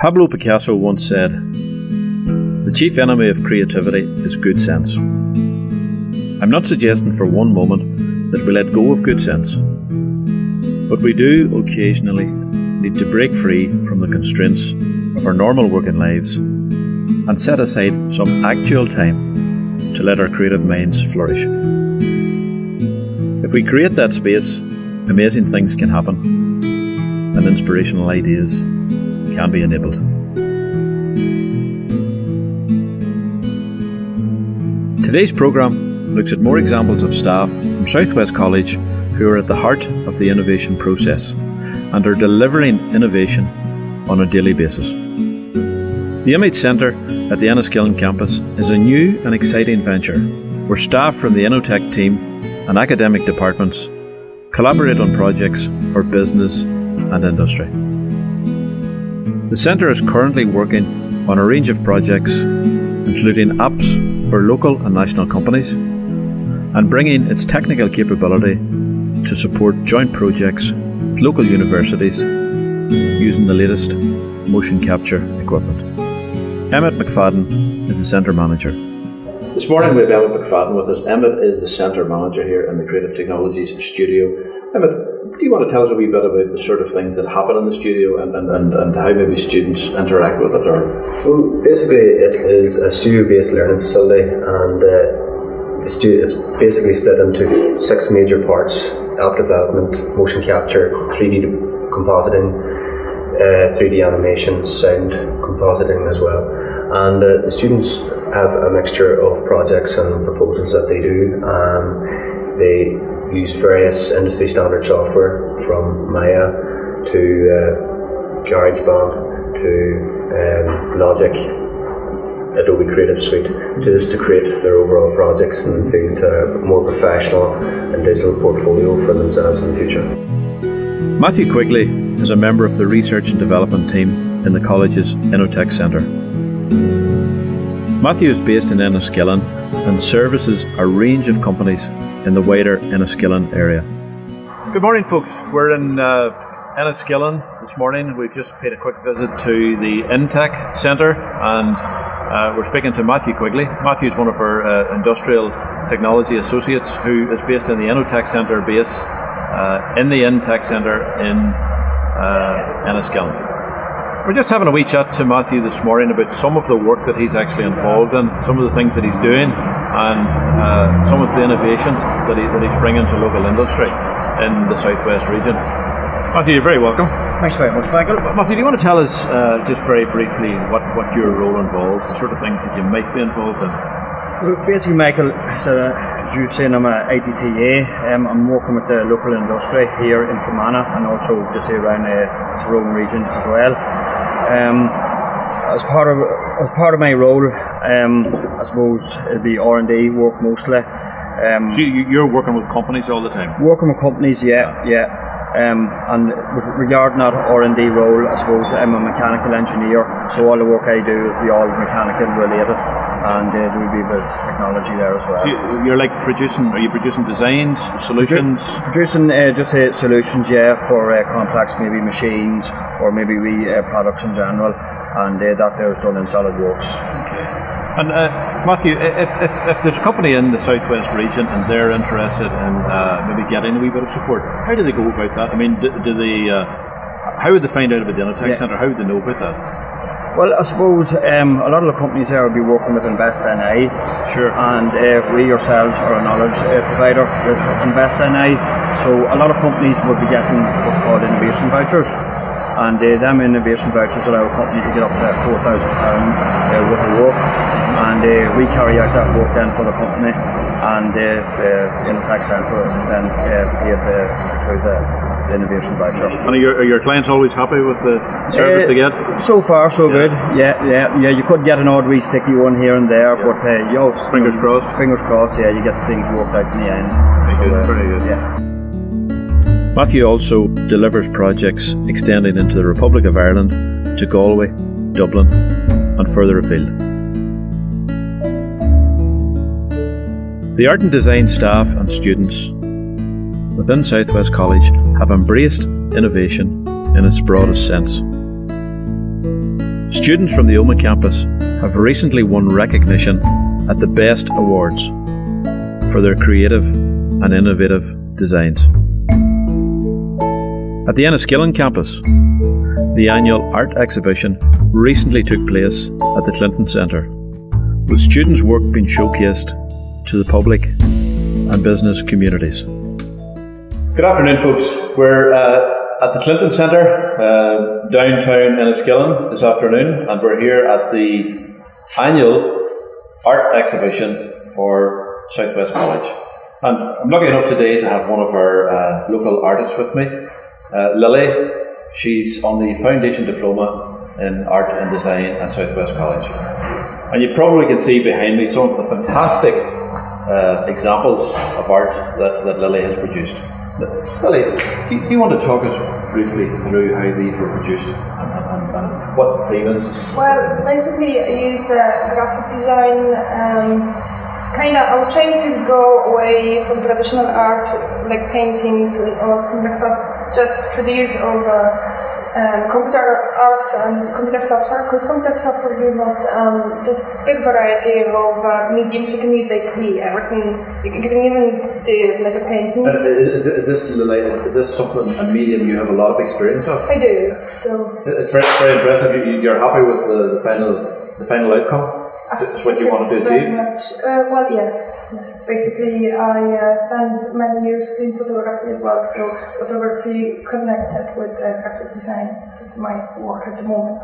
Pablo Picasso once said, "The chief enemy of creativity is good sense." I'm not suggesting for one moment that we let go of good sense, but we do occasionally need to break free from the constraints of our normal working lives and set aside some actual time to let our creative minds flourish. If we create that space, amazing things can happen and inspirational ideas can be enabled. Today's programme looks at more examples of staff from Southwest College who are at the heart of the innovation process and are delivering innovation on a daily basis. The Image Centre at the Enniskillen campus is a new and exciting venture where staff from the Innotech team and academic departments collaborate on projects for business and industry. The Centre is currently working on a range of projects, including apps for local and national companies, and bringing its technical capability to support joint projects with local universities using the latest motion capture equipment. Emmett McFadden is the Centre Manager. This morning we have Emmett McFadden with us. Emmett is the Centre Manager here in the Creative Technologies studio. Emmett, do you want to tell us a wee bit about the sort of things that happen in the studio and how maybe students interact with it? Well, basically it is a studio-based learning facility, and it's basically split into 6 major parts: app development, motion capture, 3D compositing, 3D animation, sound compositing as well. And the students have a mixture of projects and proposals that they do. They use various industry standard software from Maya to GarageBand to Logic, Adobe Creative Suite, just to create their overall projects and build a more professional and digital portfolio for themselves in the future. Matthew Quigley is a member of the Research and Development team in the college's Innotech Centre. Matthew is based in Enniskillen and services a range of companies in the wider Enniskillen area. Good morning, folks. We're in Enniskillen this morning. We've just paid a quick visit to the Intech Centre, and we're speaking to Matthew Quigley. Matthew is one of our industrial technology associates who is based in the Innotech Centre base in the Intech Centre in Enniskillen. We're just having a wee chat to Matthew this morning about some of the work that he's actually involved in, some of the things that he's doing, and some of the innovations that he's bringing to local industry in the Southwest region. Matthew, you're very welcome. Thanks very much, Michael. Matthew, do you want to tell us just very briefly what your role involves, the sort of things that you might be involved in? Well, basically, Michael, as you've seen, I'm an ITTA. I'm working with the local industry here in Fermanagh and also just around the Tyrone region as well. As part of my role, I suppose it'll be R&D work mostly. So you're working with companies all the time? Working with companies, yeah. And regarding that R&D role, I suppose I'm a mechanical engineer, so all the work I do is all mechanical related, and there will be a bit of technology there as well. So you're like are you producing designs, solutions? Producing solutions, yeah, for complex maybe machines or maybe products in general, and that there is done in SolidWorks. Okay. And Matthew, if there's a company in the Southwest region and they're interested in maybe getting a wee bit of support, how do they go about that? I mean, how would they find out about the Innotech Centre? How would they know about that? Well, I suppose a lot of the companies there will be working with InvestNI. Sure. And we ourselves are a knowledge provider with InvestNI. So a lot of companies will be getting what's called innovation vouchers. And them innovation vouchers allow a company to get up to £4,000 worth of work, and we carry out that work then for the company, and the Innotech Centre is then paid through the innovation voucher. And are your clients always happy with the service they get? So far, so good. Yeah. You could get an odd wee sticky one here and there, but fingers crossed. Fingers crossed. Yeah, you get things worked out in the end. Very good. Yeah. Matthew also delivers projects extending into the Republic of Ireland, to Galway, Dublin and further afield. The art and design staff and students within Southwest College have embraced innovation in its broadest sense. Students from the Omagh campus have recently won recognition at the Best Awards for their creative and innovative designs. At the Enniskillen campus, the annual art exhibition recently took place at the Clinton Centre, with students' work being showcased to the public and business communities. Good afternoon, folks. We're at the Clinton Centre, downtown Enniskillen this afternoon, and we're here at the annual art exhibition for Southwest College. And I'm lucky enough today to have one of our local artists with me, Lily. She's on the Foundation Diploma in Art and Design at Southwest College. And you probably can see behind me some of the fantastic examples of art that Lily has produced. Lily, do you want to talk us briefly through how these were produced and what the theme is? Well, basically I used graphic design. I was trying to go away from traditional art, like paintings and all that stuff, just through the use of computer arts and computer software, because computer software gives us just big variety of mediums. You can use basically everything. You can even do like a painting. Is this something, a medium you have a lot of experience of? I do. So it's very, very impressive. You're happy with the final outcome? It's what you want to achieve? Very much. Well, yes. Basically, I spent many years doing photography as well, so photography connected with graphic design. This is my work at the moment.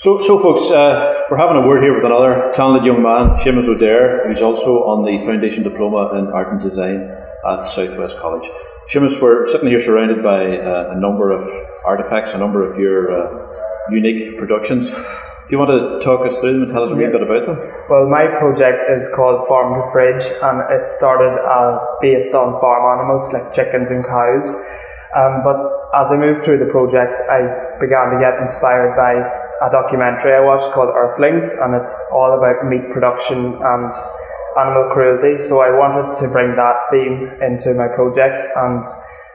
So folks, we're having a word here with another talented young man, Seamus O'Dare, who's also on the Foundation Diploma in Art and Design at Southwest College. Seamus, we're sitting here surrounded by a number of artefacts, a number of your unique productions. Do you want to talk us through them and tell us a wee bit about them? Well, my project is called Farm to Fridge, and it started based on farm animals like chickens and cows. But as I moved through the project, I began to get inspired by a documentary I watched called Earthlings, and it's all about meat production and animal cruelty. So I wanted to bring that theme into my project, and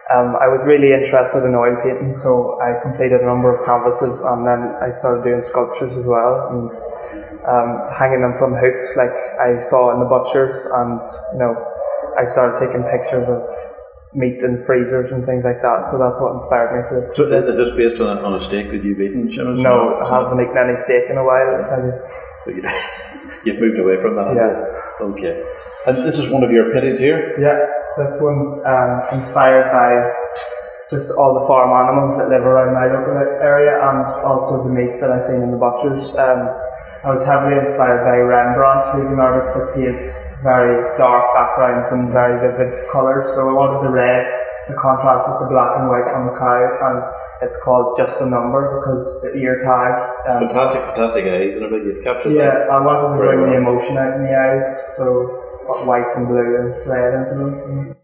I was really interested in oil painting, so I completed a number of canvases, and then I started doing sculptures as well, and hanging them from hooks like I saw in the butchers, and I started taking pictures of meat in freezers and things like that, so that's what inspired me for this. So is this based on a steak that you've eaten, Seamus? No, I haven't eaten any steak in a while, I tell you. So you've moved away from that? Yeah. Okay. And this is one of your paintings here? Yeah, this one's inspired by just all the farm animals that live around my local area, and also the meat that I've seen in the butchers. I was heavily inspired by Rembrandt, who's an artist that paints very dark backgrounds and very vivid colours, so I wanted the contrast with the black and white on the cow, and it's called Just a Number because the ear tag. Fantastic eyes, and you've captured that. Yeah, I wanted to bring the emotion out in the eyes, so white and blue and red into them.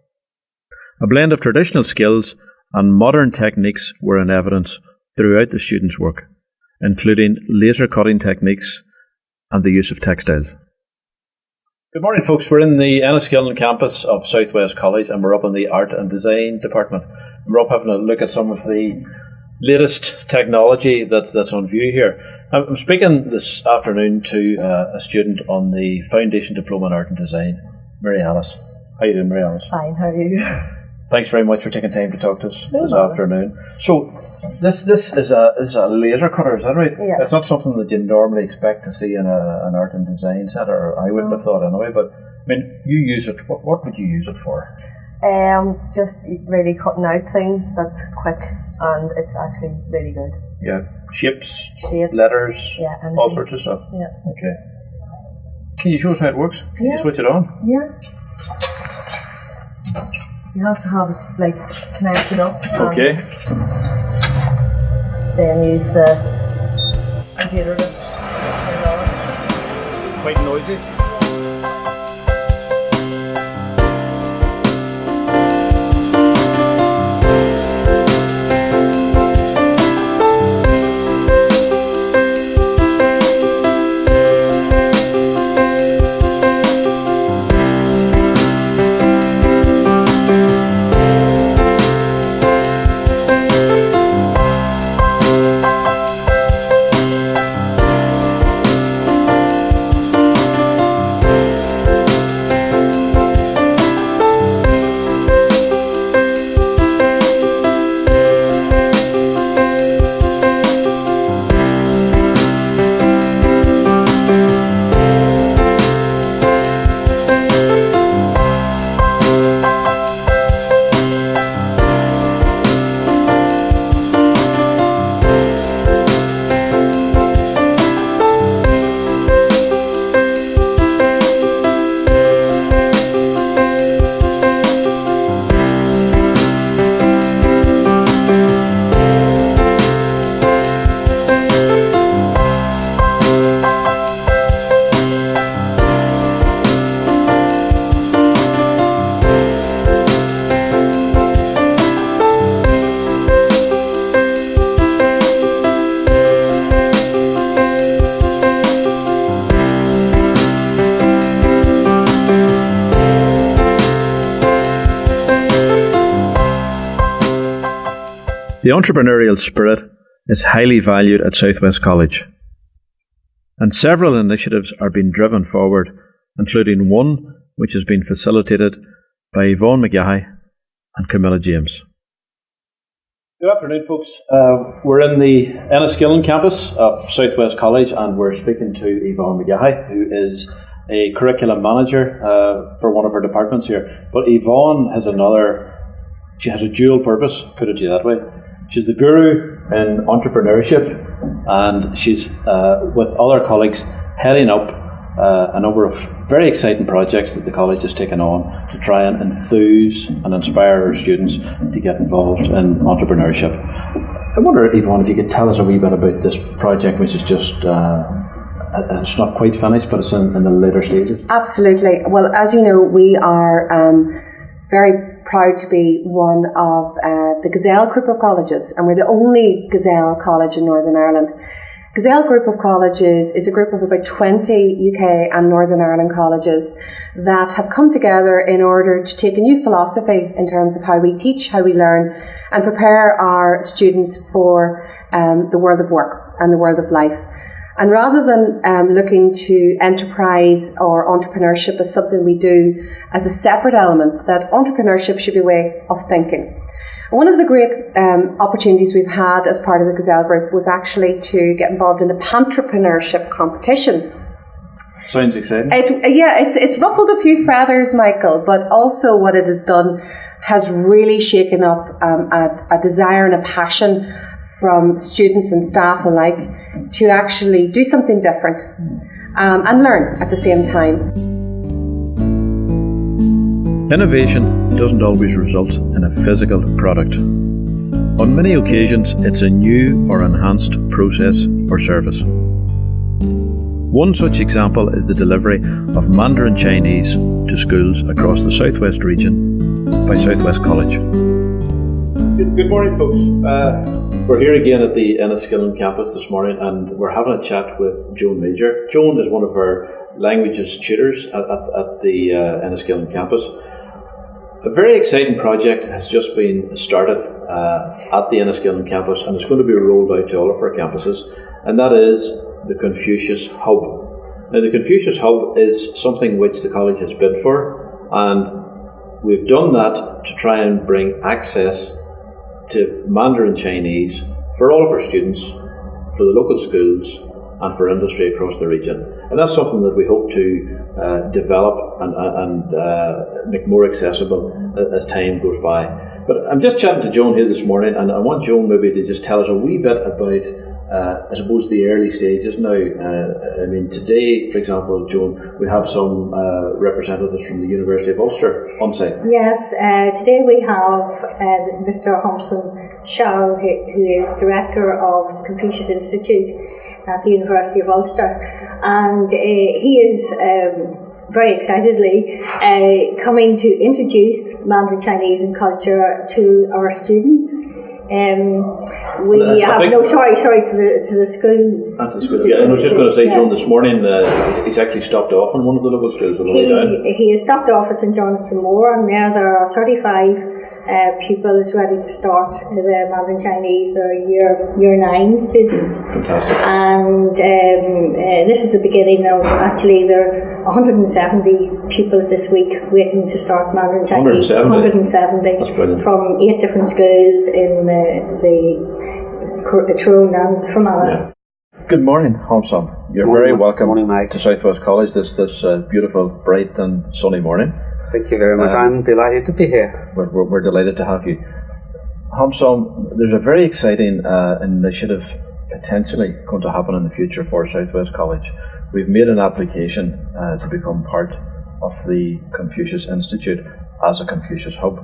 A blend of traditional skills and modern techniques were in evidence throughout the students' work, including laser cutting techniques and the use of textiles. Good morning, folks. We're in the Enniskillen campus of Southwest College, and we're up in the Art and Design department. We're up having a look at some of the latest technology that's on view here. I'm speaking this afternoon to a student on the Foundation Diploma in Art and Design, Mary Alice. How are you doing, Mary Alice? Fine, how are you? Thanks very much for taking time to talk to us this afternoon. So, this is a laser cutter, is that right? Yeah. It's not something that you normally expect to see in an art and design centre, or I wouldn't have thought anyway, but I mean, you use it, what would you use it for? Just really cutting out things that's quick, and it's actually really good. Yeah, shapes, letters, yeah, all sorts of stuff. Yeah. Okay. Can you show us how it works? Can you switch it on? Yeah. You have to have it like connected up. Okay. Then use the computer to turn it on. Quite noisy. The entrepreneurial spirit is highly valued at Southwest College, and several initiatives are being driven forward, including one which has been facilitated by Yvonne McGahey and Camilla James. Good afternoon, folks. We're in the Enniskillen campus of Southwest College, and we're speaking to Yvonne McGahey, who is a curriculum manager for one of our departments here. But Yvonne has she has a dual purpose, put it to you that way. She's the guru in entrepreneurship, and she's with other colleagues heading up a number of very exciting projects that the college has taken on to try and enthuse and inspire our students to get involved in entrepreneurship. I wonder, Yvonne, if you could tell us a wee bit about this project, which is just, it's not quite finished, but it's in the later stages. Absolutely. Well, as you know, we are very proud to be one of the Gazelle group of colleges, and we're the only Gazelle college in Northern Ireland. Gazelle Group of Colleges is a group of about 20 UK and Northern Ireland colleges that have come together in order to take a new philosophy in terms of how we teach, how we learn, and prepare our students for the world of work and the world of life. And rather than looking to enterprise or entrepreneurship as something we do as a separate element, that entrepreneurship should be a way of thinking. One of the great opportunities we've had as part of the Gazelle Group was actually to get involved in a panentrepreneurship competition. Sounds exciting. It's ruffled a few feathers, Michael, but also what it has done has really shaken up a desire and a passion from students and staff alike to actually do something different and learn at the same time. Innovation doesn't always result in a physical product. On many occasions, it's a new or enhanced process or service. One such example is the delivery of Mandarin Chinese to schools across the Southwest region by Southwest College. Good morning, folks. We're here again at the Enniskillen campus this morning, and we're having a chat with Joan Major. Joan is one of our languages tutors at the Enniskillen campus. A very exciting project has just been started at the Enniskillen campus, and it's going to be rolled out to all of our campuses, and that is the Confucius Hub. Now, the Confucius Hub is something which the college has bid for, and we've done that to try and bring access to Mandarin Chinese for all of our students, for the local schools, and for industry across the region. And that's something that we hope to develop and make more accessible as time goes by. But I'm just chatting to Joan here this morning, and I want Joan maybe to just tell us a wee bit about, I suppose, the early stages now. I mean, today, for example, Joan, we have some representatives from the University of Ulster on site. Yes, today we have Mr. Thompson Shaw, who is Director of the Confucius Institute at the University of Ulster, and he is very excitedly coming to introduce Mandarin Chinese and culture to our students. Sorry to the schools. And to the schools. Yeah, and I was just going to say, Joan, this morning he's actually stopped off in one of the local schools on the way down. He has stopped off at St John's Moor, and there are 35 pupils ready to start the Mandarin Chinese. They're year 9 students. Fantastic. And this is the beginning of, actually there are 170 pupils this week waiting to start Mandarin Chinese. 170 That's brilliant. From 8 different schools in the Tyrone and Fermanagh. Yeah. Good morning, Homsom. You're very welcome to Southwest College this beautiful, bright and sunny morning. Thank you very much. I'm delighted to be here. We're delighted to have you. Homsom, there's a very exciting initiative potentially going to happen in the future for Southwest College. We've made an application to become part of the Confucius Institute as a Confucius Hub.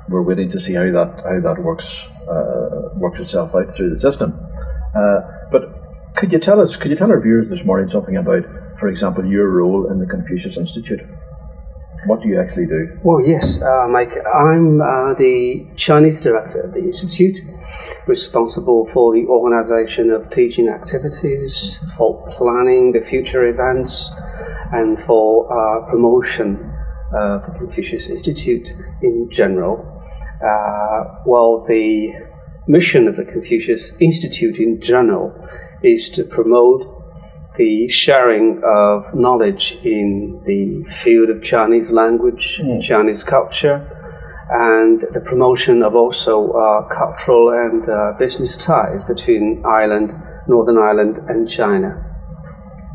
We're waiting to see how that works itself out through the system. But could you tell our viewers this morning something about, for example, your role in the Confucius Institute? What do you actually do? Well, yes, Mike. I'm the Chinese director of the Institute, responsible for the organisation of teaching activities, for planning the future events, and for promotion of the Confucius Institute in general. The mission of the Confucius Institute in general is to promote the sharing of knowledge in the field of Chinese language, Chinese culture, and the promotion of also cultural and business ties between Ireland, Northern Ireland and China.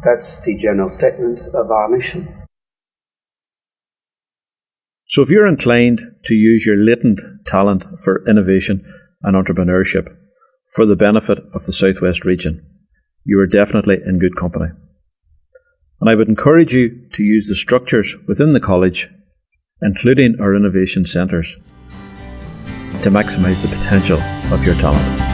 That's the general statement of our mission. So if you're inclined to use your latent talent for innovation and entrepreneurship for the benefit of the Southwest region, you are definitely in good company. And I would encourage you to use the structures within the college, including our innovation centres, to maximise the potential of your talent.